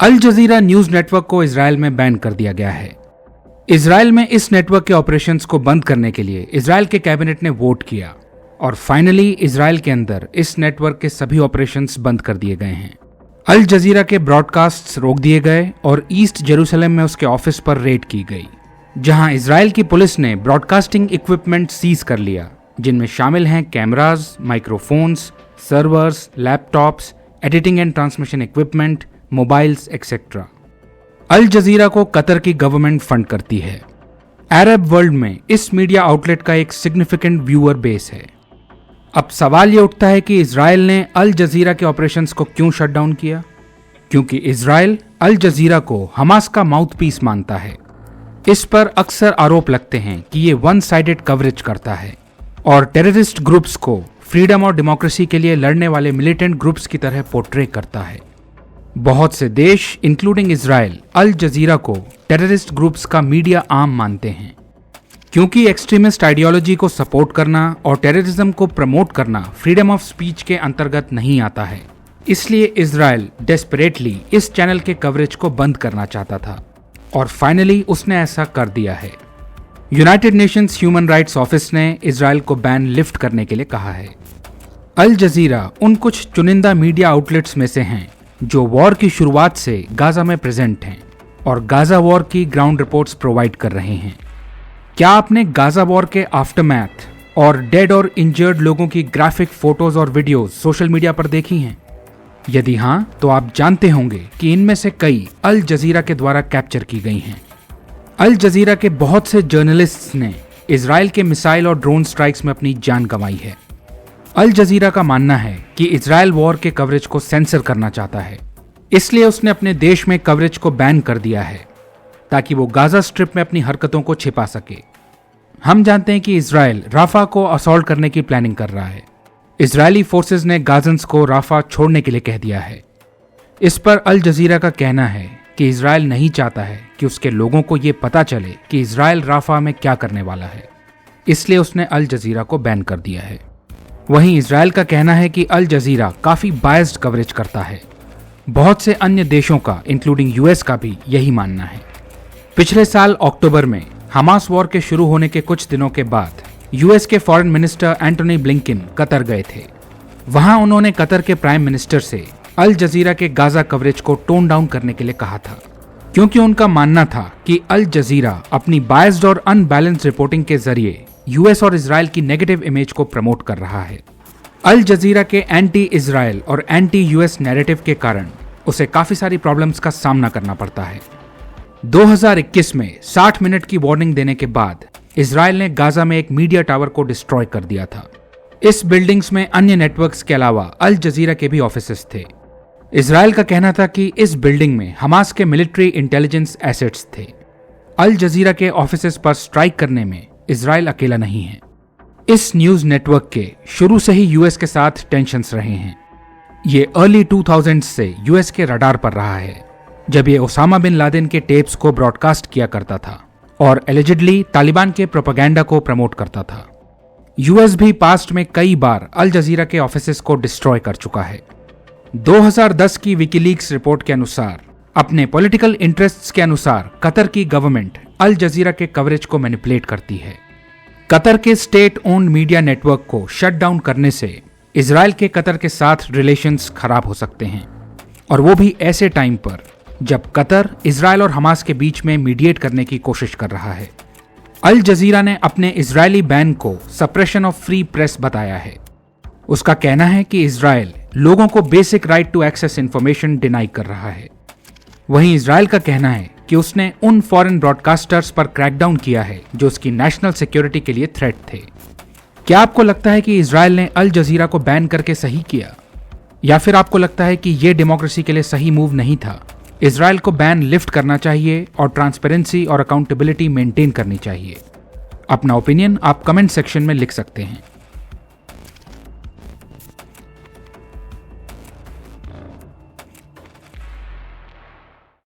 अल जजीरा news network को Israel में ban कर दिया गया है। इजराइल में इस नेटवर्क के ऑपरेशंस को बंद करने के लिए इजराइल के कैबिनेट ने वोट किया और फाइनली इजराइल के अंदर इस नेटवर्क के सभी ऑपरेशंस बंद कर दिए गए हैं। अल जजीरा के ब्रॉडकास्ट्स रोक दिए गए और ईस्ट जेरूसलम में उसके ऑफिस पर रेड की गई, जहां इजराइल की पुलिस ने ब्रॉडकास्टिंग इक्विपमेंट सीज कर लिया, जिनमें शामिल हैं cameras, microphones, servers, laptops, editing and transmission equipment, mobiles etcetera. Al Jazeera को कतर की गवर्नमेंट फंड करती है। अरब वर्ल्ड में इस मीडिया आउटलेट का एक सिग्निफिकेंट व्यूअर बेस है। अब सवाल यह उठता है कि इजराइल ने अल जजीरा के ऑपरेशंस को क्यों शट डाउन किया? क्योंकि इजराइल अल जजीरा को हमास का माउथपीस मानता है। इस पर अक्सर आरोप लगते हैं कि ये वन साइडेड कवरेज करता है और टेररिस्ट ग्रुप्स को फ्रीडम और डेमोक्रेसी के लिए लड़ने वाले मिलिटेंट ग्रुप्स की तरह पोर्ट्रे करता है। बहुत से देश इंक्लूडिंग इजराइल अल जजीरा को टेररिस्ट ग्रुप्स का मीडिया आर्म मानते हैं, क्योंकि एक्सट्रीमिस्ट आइडियोलॉजी को सपोर्ट करना और टेररिज्म को प्रमोट करना फ्रीडम ऑफ स्पीच के अंतर्गत नहीं आता है। इसलिए इजराइल डेस्परेटली इस चैनल के कवरेज को बंद करना चाहता था और फाइनली उसने ऐसा कर दिया है। United Nations human rights office ने इजराइल को बैन लिफ्ट करने के लिए कहा है। अल जजीरा उन कुछ चुनिंदा मीडिया आउटलेट्स में से हैं जो वॉर की शुरुआत से गाजा में प्रेजेंट हैं और गाजा वॉर की ग्राउंड रिपोर्ट्स प्रोवाइड कर रहे हैं। क्या आपने गाजा वॉर के आफ्टरमैथ और डेड और इंजर्ड लोगों की ग्राफिक फोटोज और वीडियोस सोशल मीडिया पर देखी हैं? यदि हां, तो आप जानते होंगे कि इनमें से कई अल जजीरा के द्वारा कैप्चर की गई हैं। अल जजीरा के बहुत से जर्नलिस्ट्स ने इजराइल के मिसाइल और ड्रोन स्ट्राइक्स में अपनी जान गंवाई है। अल जजीरा का मानना है कि इजराइल वॉर के कवरेज को सेंसर करना चाहता है, इसलिए उसने अपने देश में कवरेज को बैन कर दिया है ताकि वो गाजा स्ट्रिप में अपनी हरकतों को छिपा सके। हम जानते हैं कि इजराइल राफा को असॉल्ट करने की प्लानिंग कर रहा है। इजरायली फोर्सेज ने गाजन्स को राफा छोड़ने के लिए कह दिया है। इस पर अल जजीरा का कहना है कि इजराइल नहीं चाहता है कि उसके लोगों को ये पता चले कि इजराइल राफा में क्या करने वाला है, इसलिए उसने अल जजीरा को बैन कर दिया है। वहीं इजराइल का कहना है कि अल जजीरा काफी बायस्ड कवरेज करता है। बहुत से अन्य देशों का इंक्लूडिंग यूएस का भी यही मानना है। पिछले साल अक्टूबर में हमास वॉर के शुरू होने के कुछ दिनों के बाद यूएस के foreign minister Antony Blinken Qatar गए थे। वहां उन्होंने कतर के प्राइम मिनिस्टर से अल जजीरा के गाजा कवरेज को टोन डाउन करने के लिए कहा था, क्योंकि उनका मानना था कि अल जजीरा अपनी बायस्ड और अनबैलेंस्ड रिपोर्टिंग के जरिए यूएस और इजराइल की नेगेटिव इमेज को प्रमोट कर रहा है। अल जजीरा के एंटी इजराइल और एंटी यूएस नैरेटिव के कारण उसे काफी सारी प्रॉब्लम्स का सामना करना पड़ता है। 2021 में 60 मिनट की वार्निंग देने के बाद इजराइल ने गाजा में एक मीडिया टावर को डिस्ट्रॉय कर दिया था। इस बिल्डिंग्स में अन्य नेटवर्क्स के अलावा अल जजीरा के भी ऑफिसेस थे। इजराइल का कहना था कि इस बिल्डिंग में हमास के मिलिट्री इंटेलिजेंस एसेट्स थे। अल जजीरा के ऑफिसेस पर स्ट्राइक करने में इजराइल अकेला नहीं है। इस न्यूज नेटवर्क के शुरू से ही यूएस के साथ टेंशन्स रहे हैं। ये अर्ली 2000s से यूएस के रडार पर रहा है, जब ये ओसामा बिन लादेन के टेप्स को ब्रॉडकास्ट किया करता था और एलिजिडली तालिबान के प्रोपेगेंडा को प्रमोट करता था। यूएस भी पास्ट में कई बार अल जजीरा के ऑफिसेस को डिस्ट्रॉय कर चुका है। 2010 की विकीलीक्स रिपोर्ट के अनुसार अपने पॉलिटिकल इंटरेस्ट्स के अनुसार कतर की गवर्नमेंट अल जजीरा के कवरेज को मैनिपुलेट करती है। कतर के स्टेट ओन्ड मीडिया नेटवर्क को शट डाउन करने से इजराइल के कतर के साथ रिलेशंस खराब हो सकते हैं, और वो भी ऐसे टाइम पर जब कतर इजराइल और हमास के बीच में मीडिएट करने की कोशिश कर रहा है। अल जजीरा ने अपने इजरायली बैन को सप्रेशन ऑफ फ्री प्रेस बताया है। उसका कहना है कि इजराइल लोगों को basic right to access information deny कर रहा है। वहीं इजराइल का कहना है कि उसने उन फॉरेन ब्रॉडकास्टर्स पर क्रैकडाउन किया है जो उसकी नेशनल सिक्योरिटी के लिए थ्रेट थे। क्या आपको लगता है कि इजराइल ने अल जजीरा को बैन करके सही किया, या फिर आपको लगता है कि यह डेमोक्रेसी के लिए सही मूव नहीं था? इजराइल को बैन लिफ्ट करना चाहिए और ट्रांसपेरेंसी और अकाउंटेबिलिटी मेंटेन करनी चाहिए। अपना ओपिनियन आप कमेंट सेक्शन में लिख सकते हैं।